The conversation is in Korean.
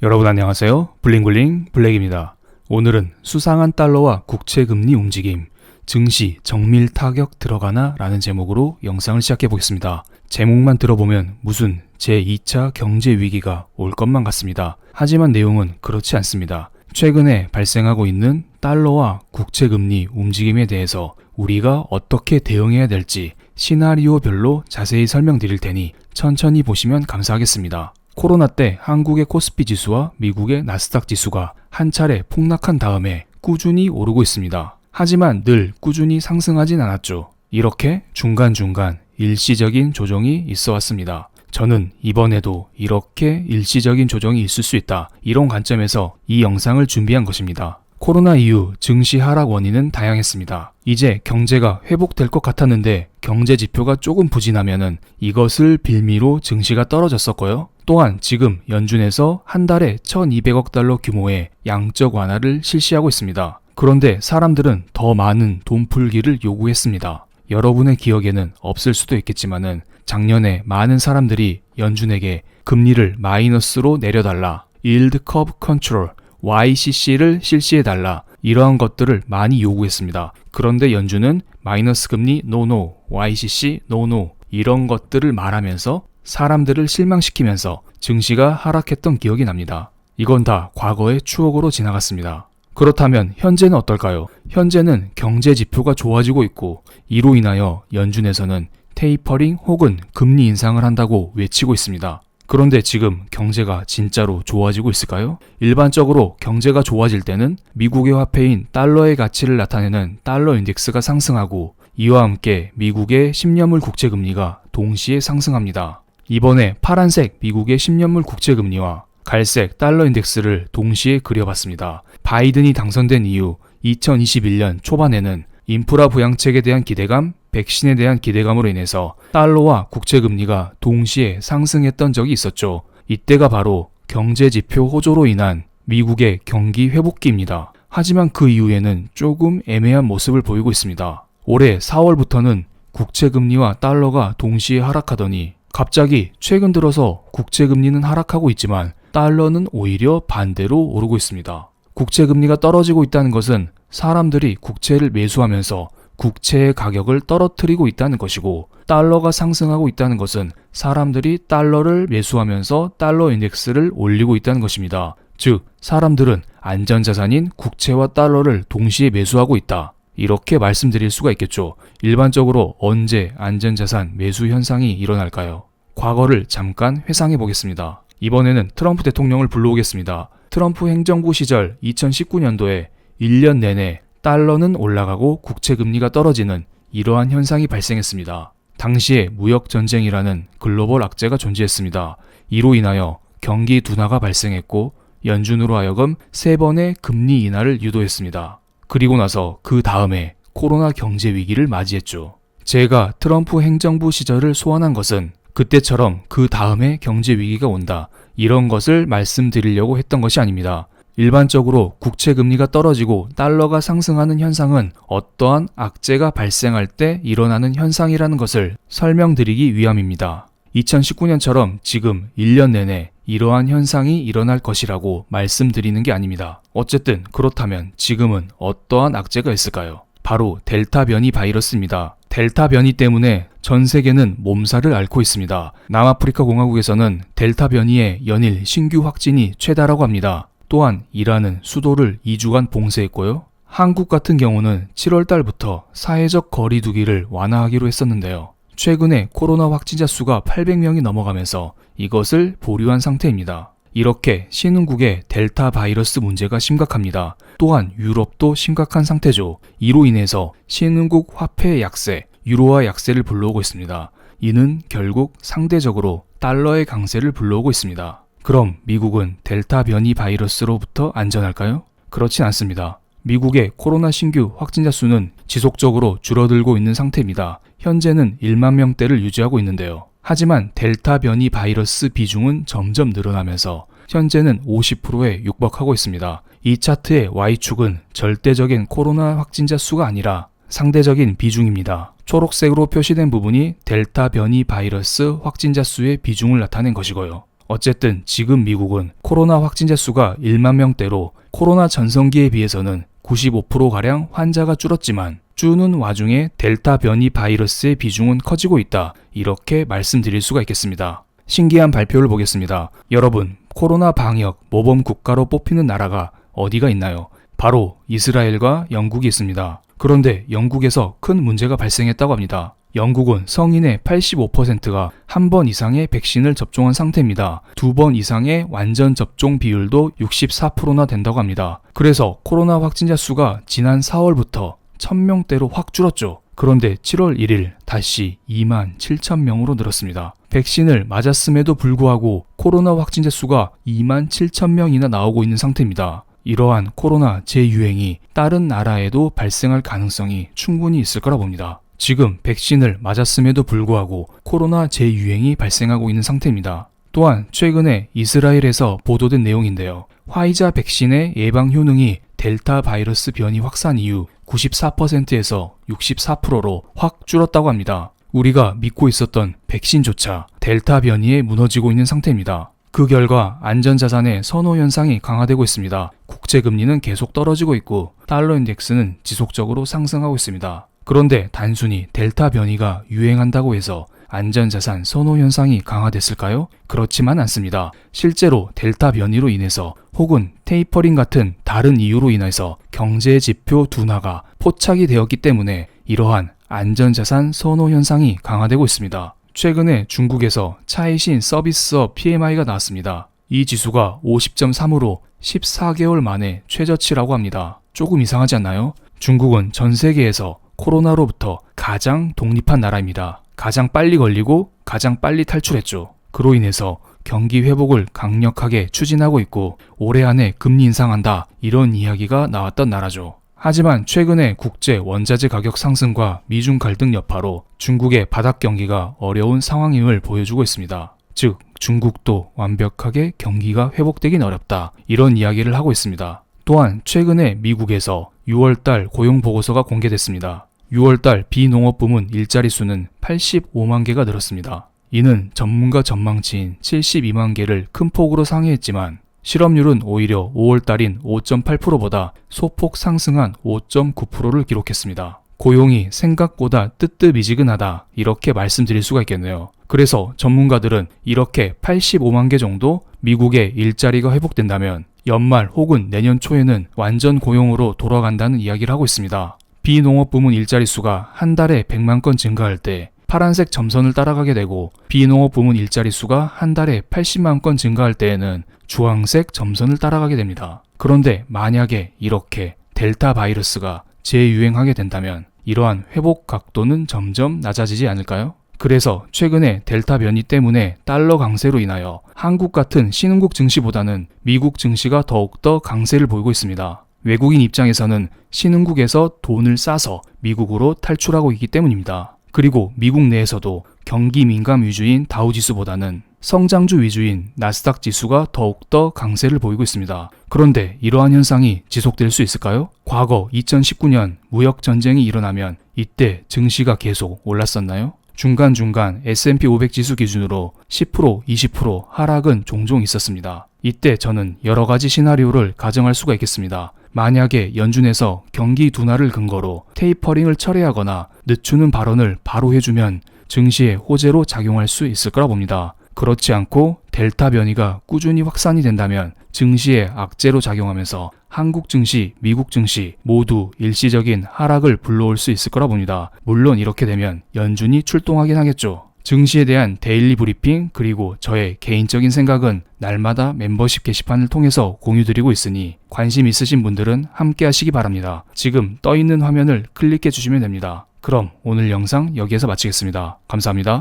여러분 안녕하세요. 블링블링 블랙입니다. 오늘은 수상한 달러와 국채금리 움직임, 증시 정밀 타격 들어가나? 라는 제목으로 영상을 시작해 보겠습니다. 제목만 들어보면 무슨 제2차 경제 위기가 올 것만 같습니다. 하지만 내용은 그렇지 않습니다. 최근에 발생하고 있는 달러와 국채금리 움직임에 대해서 우리가 어떻게 대응해야 될지 시나리오별로 자세히 설명드릴 테니 천천히 보시면 감사하겠습니다. 코로나 때 한국의 코스피 지수와 미국의 나스닥 지수가 한 차례 폭락한 다음에 꾸준히 오르고 있습니다. 하지만 늘 꾸준히 상승하진 않았죠. 이렇게 중간중간 일시적인 조정이 있어 왔습니다. 저는 이번에도 이렇게 일시적인 조정이 있을 수 있다, 이런 관점에서 이 영상을 준비한 것입니다. 코로나 이후 증시 하락 원인은 다양했습니다. 이제 경제가 회복될 것 같았는데 경제 지표가 조금 부진하면은 이것을 빌미로 증시가 떨어졌었고요. 또한 지금 연준에서 한 달에 1200억 달러 규모의 양적 완화를 실시하고 있습니다. 그런데 사람들은 더 많은 돈 풀기를 요구했습니다. 여러분의 기억에는 없을 수도 있겠지만은 작년에 많은 사람들이 연준에게 금리를 마이너스로 내려달라, Yield Curve Control, YCC를 실시해달라, 이러한 것들을 많이 요구했습니다. 그런데 연준은 마이너스 금리 NO, YCC NO 이런 것들을 말하면서 사람들을 실망시키면서 증시가 하락했던 기억이 납니다. 이건 다 과거의 추억으로 지나갔습니다. 그렇다면 현재는 어떨까요? 현재는 경제 지표가 좋아지고 있고 이로 인하여 연준에서는 테이퍼링 혹은 금리 인상을 한다고 외치고 있습니다. 그런데 지금 경제가 진짜로 좋아지고 있을까요? 일반적으로 경제가 좋아질 때는 미국의 화폐인 달러의 가치를 나타내는 달러 인덱스가 상승하고 이와 함께 미국의 10년물 국채금리가 동시에 상승합니다. 이번에 파란색 미국의 10년물 국채금리와 갈색 달러 인덱스를 동시에 그려봤습니다. 바이든이 당선된 이후 2021년 초반에는 인프라 부양책에 대한 기대감, 백신에 대한 기대감으로 인해서 달러와 국채금리가 동시에 상승했던 적이 있었죠. 이때가 바로 경제지표 호조로 인한 미국의 경기 회복기입니다. 하지만 그 이후에는 조금 애매한 모습을 보이고 있습니다. 올해 4월부터는 국채금리와 달러가 동시에 하락하더니 갑자기 최근 들어서 국채금리는 하락하고 있지만 달러는 오히려 반대로 오르고 있습니다. 국채금리가 떨어지고 있다는 것은 사람들이 국채를 매수하면서 국채의 가격을 떨어뜨리고 있다는 것이고, 달러가 상승하고 있다는 것은 사람들이 달러를 매수하면서 달러 인덱스를 올리고 있다는 것입니다. 즉, 사람들은 안전자산인 국채와 달러를 동시에 매수하고 있다, 이렇게 말씀드릴 수가 있겠죠. 일반적으로 언제 안전자산 매수 현상이 일어날까요? 과거를 잠깐 회상해 보겠습니다. 이번에는 트럼프 대통령을 불러오겠습니다. 트럼프 행정부 시절 2019년도에 1년 내내 달러는 올라가고 국채금리가 떨어지는 이러한 현상이 발생했습니다. 당시에 무역전쟁이라는 글로벌 악재가 존재했습니다. 이로 인하여 경기 둔화가 발생했고 연준으로 하여금 3번의 금리 인하를 유도했습니다. 그리고 나서 그 다음에 코로나 경제 위기를 맞이했죠. 제가 트럼프 행정부 시절을 소환한 것은 그때처럼 그 다음에 경제 위기가 온다, 이런 것을 말씀드리려고 했던 것이 아닙니다. 일반적으로 국채금리가 떨어지고 달러가 상승하는 현상은 어떠한 악재가 발생할 때 일어나는 현상이라는 것을 설명드리기 위함입니다. 2019년처럼 지금 1년 내내 이러한 현상이 일어날 것이라고 말씀드리는 게 아닙니다. 어쨌든 그렇다면 지금은 어떠한 악재가 있을까요? 바로 델타 변이 바이러스입니다. 델타 변이 때문에 전 세계는 몸살을 앓고 있습니다. 남아프리카 공화국에서는 델타 변이의 연일 신규 확진이 최다라고 합니다. 또한 이란은 수도를 2주간 봉쇄했고요. 한국 같은 경우는 7월 달부터 사회적 거리 두기를 완화하기로 했었는데요. 최근에 코로나 확진자 수가 800명이 넘어가면서 이것을 보류한 상태입니다. 이렇게 신흥국의 델타 바이러스 문제가 심각합니다. 또한 유럽도 심각한 상태죠. 이로 인해서 신흥국 화폐 약세, 유로화 약세를 불러오고 있습니다. 이는 결국 상대적으로 달러의 강세를 불러오고 있습니다. 그럼 미국은 델타 변이 바이러스로부터 안전할까요? 그렇진 않습니다. 미국의 코로나 신규 확진자 수는 지속적으로 줄어들고 있는 상태입니다. 현재는 1만 명대를 유지하고 있는데요. 하지만 델타 변이 바이러스 비중은 점점 늘어나면서 현재는 50%에 육박하고 있습니다. 이 차트의 Y축은 절대적인 코로나 확진자 수가 아니라 상대적인 비중입니다. 초록색으로 표시된 부분이 델타 변이 바이러스 확진자 수의 비중을 나타낸 것이고요. 어쨌든 지금 미국은 코로나 확진자 수가 1만 명대로 코로나 전성기에 비해서는 95%가량 환자가 줄었지만 주는 와중에 델타 변이 바이러스의 비중은 커지고 있다. 이렇게 말씀드릴 수가 있겠습니다. 신기한 발표를 보겠습니다. 여러분, 코로나 방역 모범 국가로 뽑히는 나라가 어디가 있나요? 바로 이스라엘과 영국이 있습니다. 그런데 영국에서 큰 문제가 발생했다고 합니다. 영국은 성인의 85%가 한 번 이상의 백신을 접종한 상태입니다. 2번 이상의 완전 접종 비율도 64%나 된다고 합니다. 그래서 코로나 확진자 수가 지난 4월부터 1000명대로 확 줄었죠. 그런데 7월 1일 다시 2만 7천 명으로 늘었습니다. 백신을 맞았음에도 불구하고 코로나 확진자 수가 2만 7천 명이나 나오고 있는 상태입니다. 이러한 코로나 재유행이 다른 나라에도 발생할 가능성이 충분히 있을 거라 봅니다. 지금 백신을 맞았음에도 불구하고 코로나 재유행이 발생하고 있는 상태입니다. 또한 최근에 이스라엘에서 보도된 내용인데요. 화이자 백신의 예방 효능이 델타 바이러스 변이 확산 이후 94%에서 64%로 확 줄었다고 합니다. 우리가 믿고 있었던 백신조차 델타 변이에 무너지고 있는 상태입니다. 그 결과 안전자산의 선호 현상이 강화되고 있습니다. 국제금리는 계속 떨어지고 있고 달러 인덱스는 지속적으로 상승하고 있습니다. 그런데 단순히 델타 변이가 유행한다고 해서 안전자산 선호 현상이 강화됐을까요? 그렇지만 않습니다. 실제로 델타 변이로 인해서 혹은 테이퍼링 같은 다른 이유로 인해서 경제 지표 둔화가 포착이 되었기 때문에 이러한 안전자산 선호 현상이 강화되고 있습니다. 최근에 중국에서 차이신 서비스업 PMI가 나왔습니다. 이 지수가 50.3으로 14개월 만에 최저치라고 합니다. 조금 이상하지 않나요? 중국은 전 세계에서 코로나로부터 가장 독립한 나라입니다. 가장 빨리 걸리고 가장 빨리 탈출했죠. 그로 인해서 경기 회복을 강력하게 추진하고 있고 올해 안에 금리 인상한다 이런 이야기가 나왔던 나라죠. 하지만 최근에 국제 원자재 가격 상승과 미중 갈등 여파로 중국의 바닥 경기가 어려운 상황임을 보여주고 있습니다. 즉 중국도 완벽하게 경기가 회복되긴 어렵다 이런 이야기를 하고 있습니다. 또한 최근에 미국에서 6월달 고용보고서가 공개됐습니다. 6월달 비농업 부문 일자리 수는 85만 개가 늘었습니다. 이는 전문가 전망치인 72만 개를 큰 폭으로 상회했지만 실업률은 오히려 5월달인 5.8%보다 소폭 상승한 5.9%를 기록했습니다. 고용이 생각보다 뜨뜻미지근하다 이렇게 말씀드릴 수가 있겠네요. 그래서 전문가들은 이렇게 85만 개 정도 미국의 일자리가 회복된다면 연말 혹은 내년 초에는 완전 고용으로 돌아간다는 이야기를 하고 있습니다. 비농업 부문 일자리 수가 한 달에 100만 건 증가할 때 파란색 점선을 따라가게 되고 비농업 부문 일자리 수가 한 달에 80만 건 증가할 때에는 주황색 점선을 따라가게 됩니다. 그런데 만약에 이렇게 델타 바이러스가 재유행하게 된다면 이러한 회복 각도는 점점 낮아지지 않을까요? 그래서 최근에 델타 변이 때문에 달러 강세로 인하여 한국 같은 신흥국 증시보다는 미국 증시가 더욱더 강세를 보이고 있습니다. 외국인 입장에서는 신흥국에서 돈을 싸서 미국으로 탈출하고 있기 때문입니다. 그리고 미국 내에서도 경기 민감 위주인 다우지수보다는 성장주 위주인 나스닥 지수가 더욱더 강세를 보이고 있습니다. 그런데 이러한 현상이 지속될 수 있을까요? 과거 2019년 무역전쟁이 일어나면 이때 증시가 계속 올랐었나요? 중간중간 S&P 500 지수 기준으로 10%, 20% 하락은 종종 있었습니다. 이때 저는 여러 가지 시나리오를 가정할 수가 있겠습니다. 만약에 연준에서 경기 둔화를 근거로 테이퍼링을 철회하거나 늦추는 발언을 바로 해주면 증시에 호재로 작용할 수 있을 거라 봅니다. 그렇지 않고 델타 변이가 꾸준히 확산이 된다면 증시에 악재로 작용하면서 한국 증시, 미국 증시 모두 일시적인 하락을 불러올 수 있을 거라 봅니다. 물론 이렇게 되면 연준이 출동하긴 하겠죠. 증시에 대한 데일리 브리핑 그리고 저의 개인적인 생각은 날마다 멤버십 게시판을 통해서 공유드리고 있으니 관심 있으신 분들은 함께 하시기 바랍니다. 지금 떠있는 화면을 클릭해 주시면 됩니다. 그럼 오늘 영상 여기에서 마치겠습니다. 감사합니다.